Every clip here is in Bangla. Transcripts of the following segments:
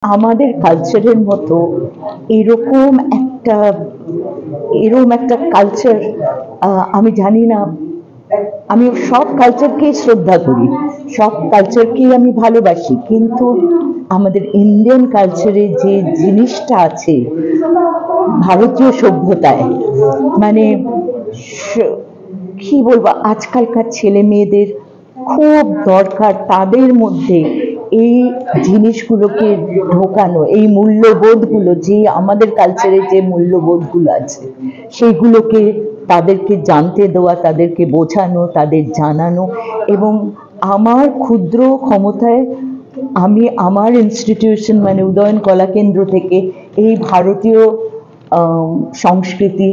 আমাদের কালচারের মতো এরকম একটা কালচার আমি জানি না। আমি সব কালচারকেই শ্রদ্ধা করি, সব কালচারকেই আমি ভালোবাসি, কিন্তু আমাদের ইন্ডিয়ান কালচারে যে জিনিসটা আছে ভারতীয় সভ্যতায়, মানে কি বলবো, আজকালকার ছেলে মেয়েদের খুব দরকার তাদের মধ্যে এই জিনিসগুলোকে ঢোকানো, এই মূল্যবোধগুলো, যে আমাদের কালচারে যে মূল্যবোধগুলো আছে সেইগুলোকে তাদেরকে জানতে দেওয়া, তাদেরকে বোঝানো, তাদের জানানো। এবং আমার ক্ষুদ্র ক্ষমতায় আমি আমার ইনস্টিটিউশন মানে উদয়ন কলা কেন্দ্র থেকে এই ভারতীয় সংস্কৃতি,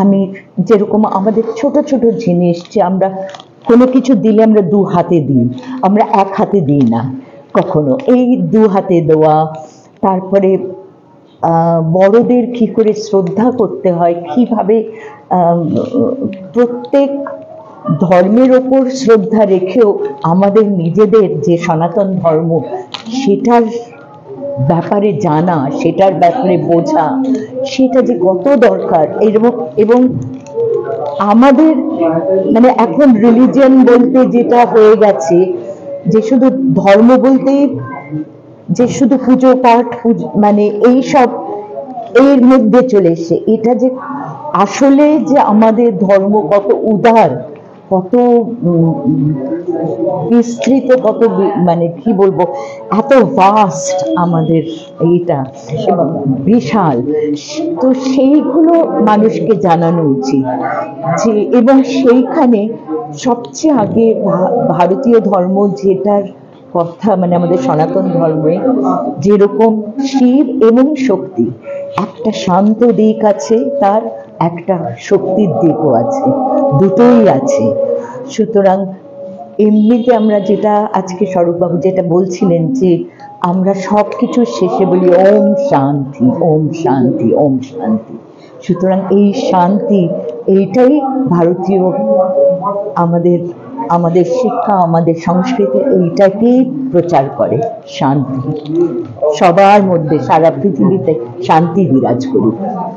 আমি যেরকম আমাদের ছোট ছোট জিনিস, যে আমরা কোনো কিছু দিলে আমরা দু হাতে দিই, আমরা এক হাতে দিই না কখনো, এই দু হাতে দেওয়া, তারপরে বড়দের কি করে শ্রদ্ধা করতে হয়, কিভাবে প্রত্যেক ধর্মের ওপর শ্রদ্ধা রেখেও আমাদের নিজেদের যে সনাতন ধর্ম সেটার ব্যাপারে জানা, সেটার ব্যাপারে বোঝা, সেটা যে কত দরকার। এবং আমাদের মানে এখন রিলিজিয়ন বলতে যেটা হয়ে গেছে, যে শুধু ধর্ম বলতেই যে শুধু পুজো পাঠ, মানে এই সব এর মধ্যে চলে এসে, এটা যে আসলে যে আমাদের ধর্ম কত উদার, কত বিস্তৃত, কত মানে কি বলবো, এত ভাস্ট আমাদের এইটা এবং বিশাল, তো সেইগুলো মানুষকে জানানো উচিত। যে এবং সেইখানে সবচেয়ে আগে ভারতীয় ধর্ম যেটার কথা, মানে আমাদের সনাতন ধর্মে যেরকম শিব এবং শক্তি, একটা শান্ত দিক আছে, তার একটা শক্তির দিকও আছে, দুটোই আছে। সুতরাং এমনিতে আমরা যেটা আজকে স্বরূপবাবু যেটা বলছিলেন, যে আমরা সব কিছুর শেষে বলি ওম শান্তি, ওম শান্তি, ওম শান্তি। সুতরাং এই শান্তি, এইটাই ভারতীয় আমাদের শিক্ষা, আমাদের সংস্কৃতি এইটাকেই প্রচার করে, শান্তি। সবার মধ্যে, সারা পৃথিবীতে শান্তি বিরাজ করুক।